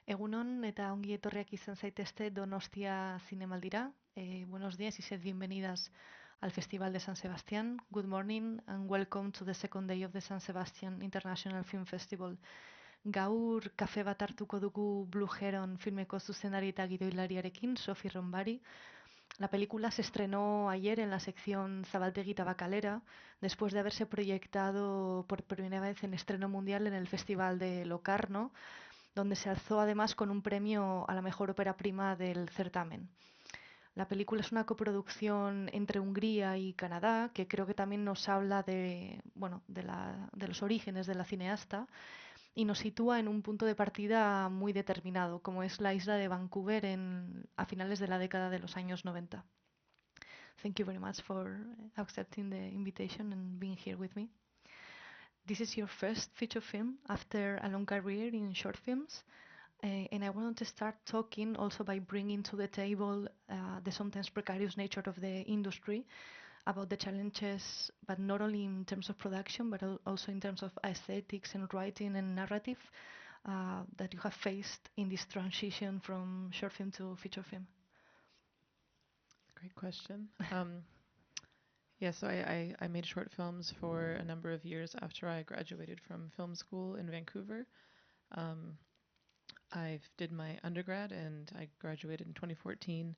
Egunon eta ongi etorriak izan zaitezte Donostia Zinemaldira. Buenos días y sed bienvenidas al Festival de San Sebastián. Good morning and welcome to the second day of the San Sebastian International Film Festival. Gaur kafe bat hartuko dugu Blue Heron filmeko zuzendari eta gidoilariarekin, Sophy Romvari. La película se estrenó ayer en la sección Zabaltegui Tabacalera, después de haberse proyectado por primera vez en estreno mundial en el Festival de Locarno, donde se alzó además con un premio a la mejor ópera prima del certamen. La película es una coproducción entre Hungría y Canadá, que creo que también nos habla de los orígenes de la cineasta y nos sitúa en un punto de partida muy determinado, como es la isla de Vancouver a finales de la década de los años 90. Thank you very much for accepting the invitation and being here with me. This is your first feature film after a long career in short films. And I wanted to start talking also by bringing to the table the sometimes precarious nature of the industry, about the challenges, but not only in terms of production, but also in terms of aesthetics and writing and narrative that you have faced in this transition from short film to feature film. Great question. Yeah, so I made short films for a number of years after I graduated from film school in Vancouver. I did my undergrad and I graduated in 2014,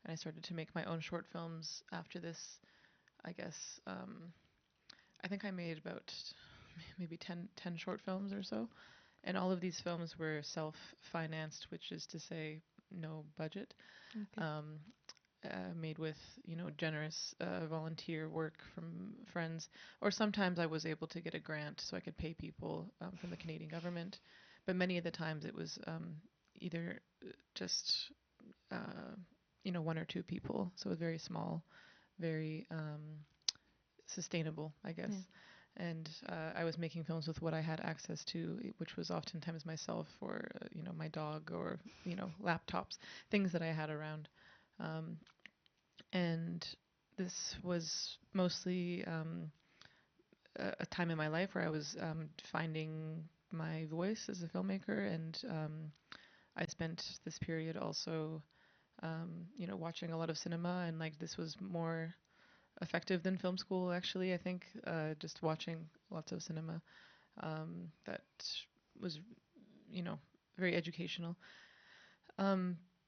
and I started to make my own short films after this. I guess I think I made about maybe 10 short films or so, and all of these films were self-financed, which is to say no budget. Okay. Made with generous volunteer work from friends, or sometimes I was able to get a grant so I could pay people from the Canadian government, but many of the times it was either just one or two people, so it was very small, very sustainable, I guess. Yeah. And I was making films with what I had access to, which was oftentimes myself or my dog or laptops, things that I had around. And this was mostly a time in my life where I was finding my voice as a filmmaker, and I spent this period also, watching a lot of cinema, and like this was more effective than film school, actually. I think just watching lots of cinema that was, very educational.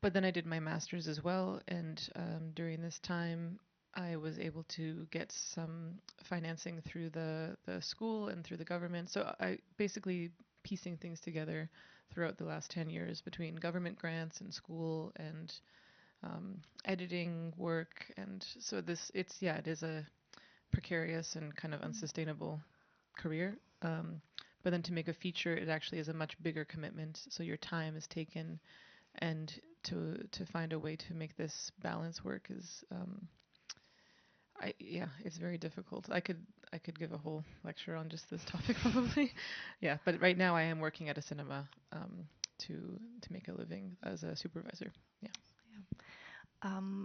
But then I did my master's as well, and during this time, I was able to get some financing through the school and through the government. So I basically piecing things together throughout the last 10 years between government grants and school and editing work. And so it is a precarious and kind of unsustainable career. But then to make a feature, it actually is a much bigger commitment. So your time is taken, and to find a way to make this balance work is it's very difficult. I could give a whole lecture on just this topic probably. Yeah, but right now I am working at a cinema to make a living as a supervisor. Yeah.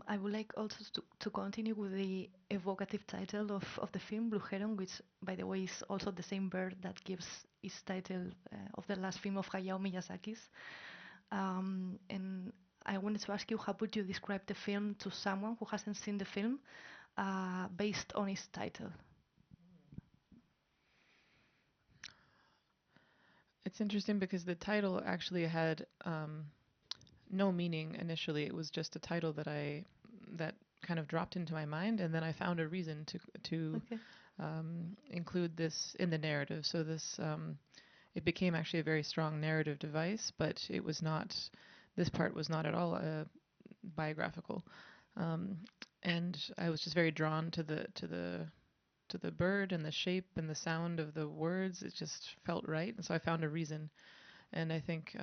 I would like also to continue with the evocative title of the film, Blue Heron, which, by the way, is also the same bird that gives its title of the last film of Hayao Miyazaki's. And I wanted to ask you, how would you describe the film to someone who hasn't seen the film based on its title? It's interesting because the title actually had no meaning initially. It was just a title that kind of dropped into my mind, and then I found a reason to okay. Include this in the narrative. So this it became actually a very strong narrative device, but it was not. This part was not at all biographical, and I was just very drawn to the bird and the shape and the sound of the words. It just felt right, and so I found a reason. And I think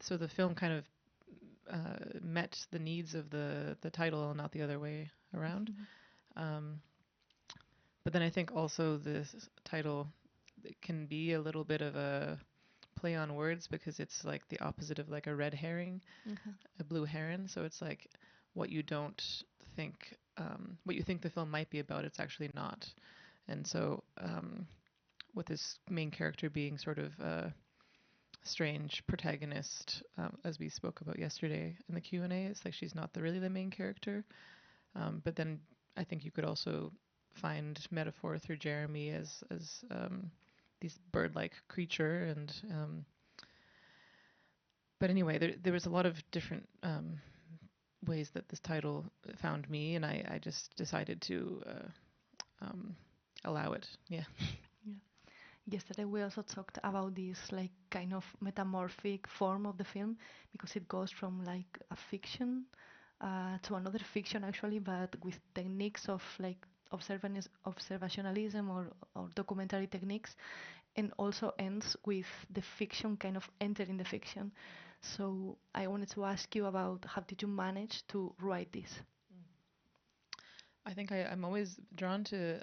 so the film kind of met the needs of the title and not the other way around. Mm-hmm. But then I think also this title can be a little bit of a play on words, because it's like the opposite of like a red herring, mm-hmm. a blue heron. So it's like what you don't think, what you think the film might be about, it's actually not. And so with this main character being sort of strange protagonist, as we spoke about yesterday in the Q&A. It's like she's not really the main character. But then I think you could also find metaphor through Jeremy as these bird-like creature, and but anyway, there was a lot of different ways that this title found me, and I just decided to allow it. Yeah. Yeah. Yesterday we also talked about this like kind of metamorphic form of the film because it goes from like a fiction to another fiction actually, but with techniques of like observationalism or documentary techniques, and also ends with the fiction kind of entering the fiction. So I wanted to ask you about how did you manage to write this? I think I'm always drawn to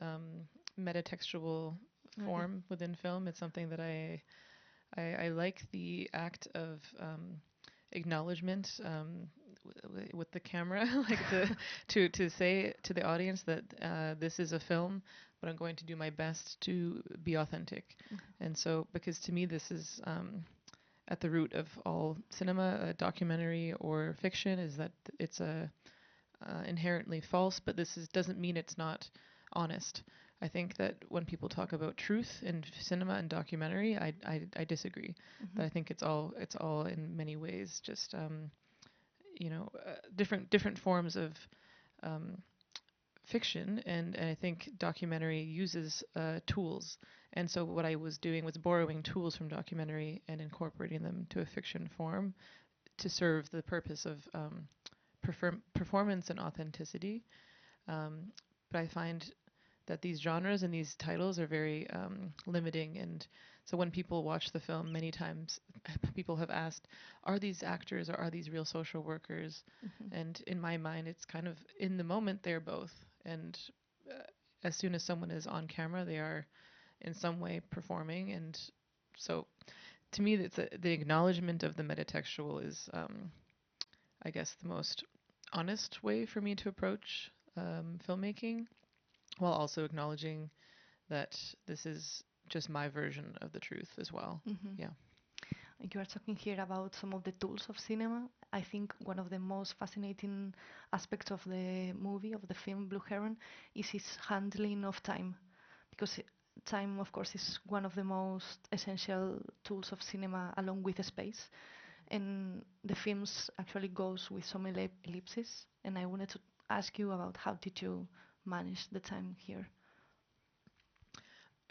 metatextual Okay. form within film. It's something that I like the act of acknowledgement with the camera, like to say to the audience that this is a film, but I'm going to do my best to be authentic. And so, because to me this is at the root of all cinema, documentary or fiction, is that it's a inherently false, but doesn't mean it's not honest. I think that when people talk about truth in cinema and documentary, I disagree. That I think it's all in many ways just different forms of um, fiction, and I think documentary uses tools. And so what I was doing was borrowing tools from documentary and incorporating them to a fiction form to serve the purpose of performance and authenticity. But I find that these genres and these titles are very limiting. And so when people watch the film, many times people have asked, are these actors or are these real social workers? And in my mind, it's kind of in the moment, they're both. And as soon as someone is on camera, they are in some way performing. And so to me, the acknowledgement of the metatextual is, I guess, the most honest way for me to approach filmmaking, while also acknowledging that this is just my version of the truth as well. Mm-hmm. Yeah. You are talking here about some of the tools of cinema. I think one of the most fascinating aspects of the movie, of the film Blue Heron, is its handling of time. Because time, of course, is one of the most essential tools of cinema along with space. And the films actually goes with some ellipses. And I wanted to ask you about how did you manage the time here?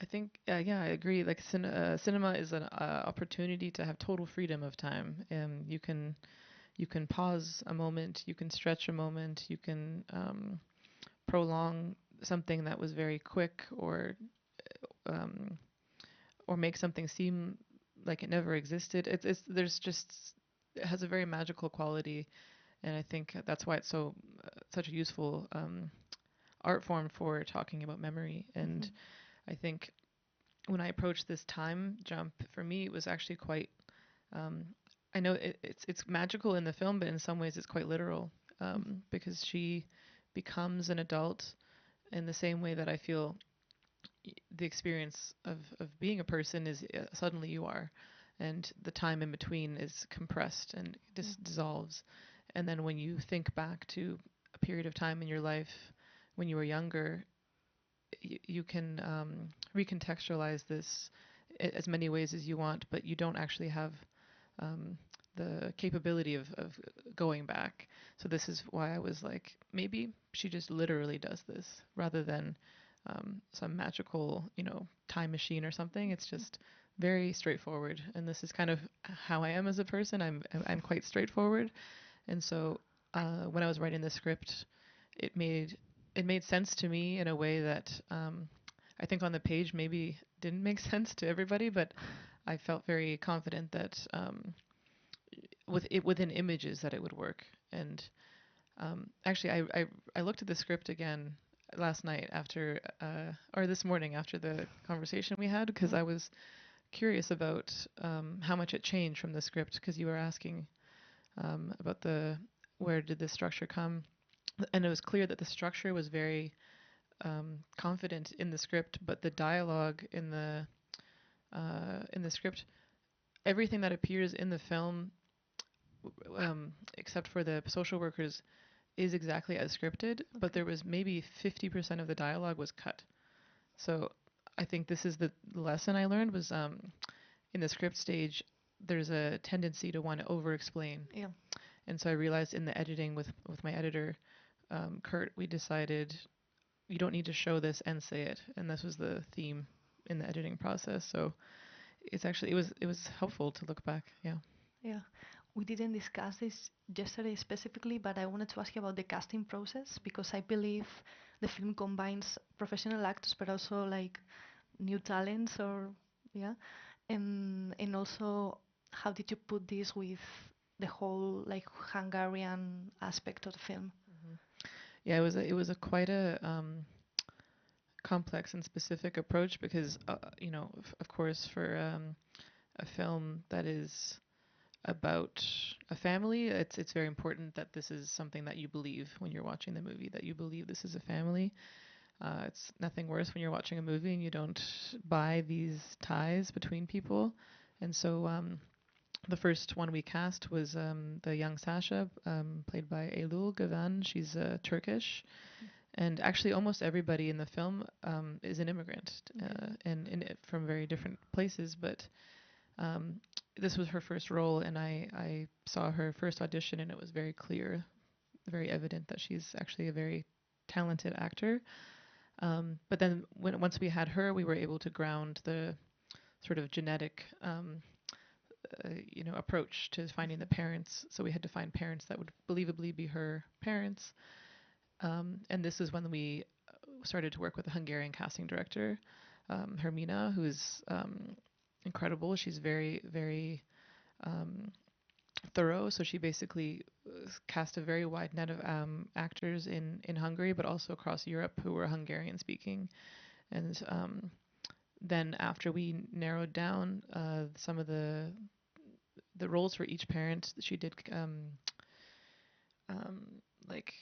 I think, yeah, I agree. Like cinema is an opportunity to have total freedom of time. You can pause a moment, you can stretch a moment, you can prolong something that was very quick, um, or make something seem like it never existed. It's there's just it has a very magical quality, and I think that's why it's such a useful art form for talking about memory. And Mm-hmm. I think when I approached this time jump, for me it was actually quite. Um, I know it's magical in the film, but in some ways it's quite literal, because she becomes an adult in the same way that I feel the experience of being a person is suddenly you are, and the time in between is compressed and just dissolves. And then when you think back to a period of time in your life when you were younger, you can recontextualize this as many ways as you want, but you don't actually have um, the capability of going back. So this is why I was like, maybe she just literally does this rather than some magical, time machine or something. It's just very straightforward, and this is kind of how I am as a person. I'm quite straightforward, and so when I was writing the script, it made it made sense to me in a way that I think on the page maybe didn't make sense to everybody, but I felt very confident that within images that it would work. And actually, I looked at the script again last night after, or this morning after the conversation we had, because I was curious about how much it changed from the script, because you were asking about where did the structure come, and it was clear that the structure was very confident in the script, but the dialogue in the script everything that appears in the film, except for the social workers, is exactly as scripted, but Okay. there was maybe 50% of the dialogue was cut. So I think this is the lesson I learned was in the script stage, there's a tendency to want to over-explain. Yeah. And so I realized in the editing with my editor, Kurt, we decided you don't need to show this and say it. And this was the theme in the editing process. So it's actually it was helpful to look back. Yeah. Yeah, we didn't discuss this yesterday specifically, but I wanted to ask you about the casting process because I believe the film combines professional actors but also like new talents or yeah, and also how did you put this with the whole like Hungarian aspect of the film? Hmm. Yeah, it was a quite a complex and specific approach because of course for a film that is about a family, it's very important that this is something that you believe when you're watching the movie, that you believe this is a family. It's nothing worse when you're watching a movie and you don't buy these ties between people. And so the first one we cast was the young Sasha, played by Eylül Gavan. She's Turkish. And actually, almost everybody in the film is an immigrant Okay. and from very different places. But um, this was her first role, and I saw her first audition, and it was very clear, very evident that she's actually a very talented actor. But then once we had her, we were able to ground the sort of genetic, approach to finding the parents. So we had to find parents that would believably be her parents. And this is when we started to work with a Hungarian casting director, Hermina, who is incredible. She's very, very um, thorough. So she basically cast a very wide net of actors in Hungary, but also across Europe who were Hungarian speaking. And then after we narrowed down some of the roles for each parent, she did um, like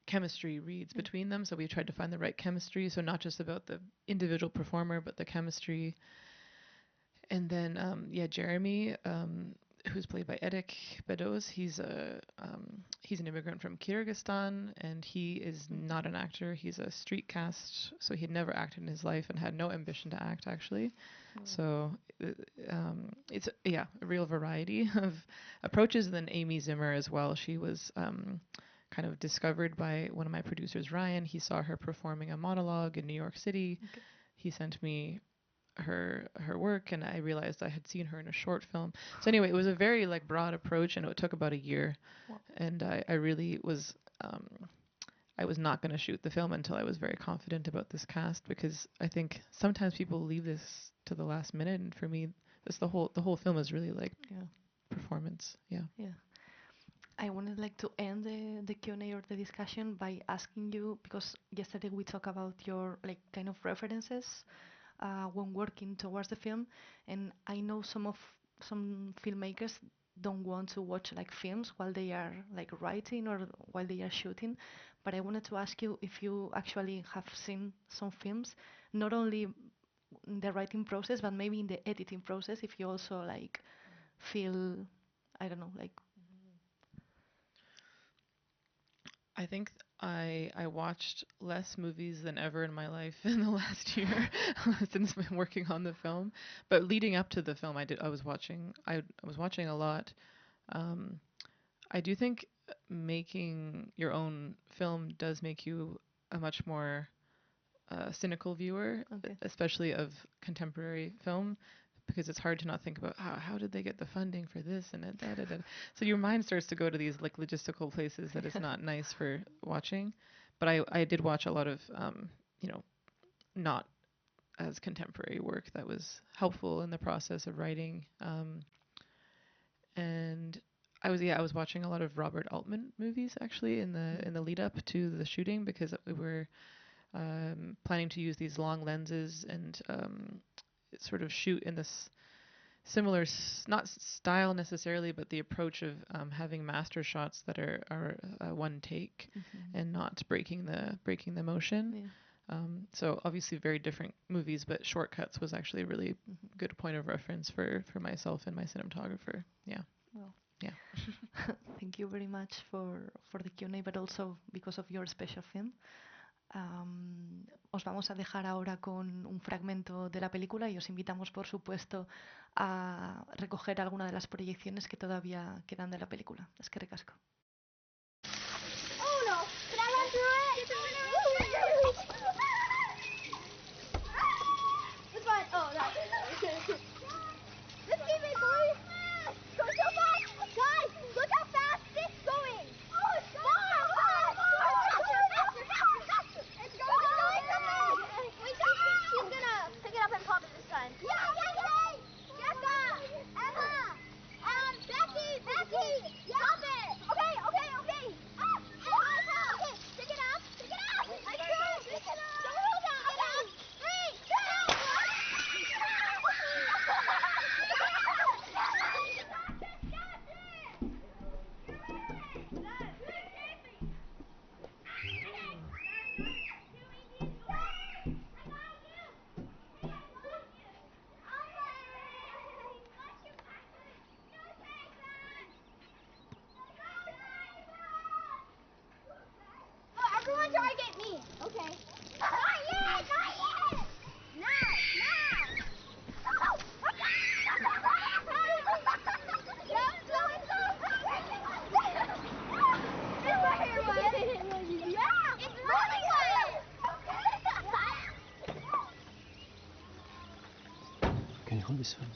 chemistry reads Yeah. between them. So we tried to find the right chemistry. So not just about the individual performer, but the chemistry. And then yeah, Jeremy, who's played by Edek Bedoz, he's an immigrant from Kyrgyzstan, and he is Mhm. not an actor. He's a street cast, so he'd never acted in his life and had no ambition to act actually. Wow. So it's yeah, a real variety of approaches. And then Amy Zimmer as well. She was kind of discovered by one of my producers, Ryan. He saw her performing a monologue in New York City. Okay. He sent me her work, and I realized I had seen her in a short film. So anyway, it was a very like broad approach, and it took about a year. Wow. And I really was I was not going to shoot the film until I was very confident about this cast, because I think sometimes people leave this to the last minute, and for me, this the whole film is really like Yeah. performance. Yeah. Yeah. I wanted like to end the Q&A or the discussion by asking you because yesterday we talked about your like kind of references when working towards the film, and I know some filmmakers don't want to watch like films while they are like writing or while they are shooting, but I wanted to ask you if you actually have seen some films, not only in the writing process but maybe in the editing process, if you also like feel I don't know like I think I watched less movies than ever in my life in the last year since I've been working on the film. But leading up to the film, I was watching a lot. Um, I do think making your own film does make you a much more cynical viewer, okay. especially of contemporary film, because it's hard to not think about how did they get the funding for this and da, da, da. So your mind starts to go to these like logistical places that is not nice for watching. But I did watch a lot of not as contemporary work that was helpful in the process of writing. And I was watching a lot of Robert Altman movies actually in the lead up to the shooting, because we were planning to use these long lenses and sort of shoot in this similar, not style necessarily, but the approach of having master shots that are one take Mhm. and not breaking the motion. Yeah. So obviously very different movies, but Shortcuts was actually a really good point of reference for myself and my cinematographer. Yeah. Well, yeah. Thank you very much for the Q&A, but also because of your special film. Os vamos a dejar ahora con un fragmento de la película y os invitamos, por supuesto, a recoger alguna de las proyecciones que todavía quedan de la película. Es que ricasco. Oh no! Can I run through it? It's fine. Oh, no. Let's keep it going. Go so fast! Guys, look how fast it's going! Oh, it's going! It's going! Wait, she's gonna pick it up and pop it this time. Yeah, Jessica! Emma! Becky! Stop it! Okay. Okay, pick it up! I tried! Pick it up! Don't hold on! Pick it up! 3! Everyone target me! Okay. Not yet! Now! Yeah! It's really good! Can you hold this phone?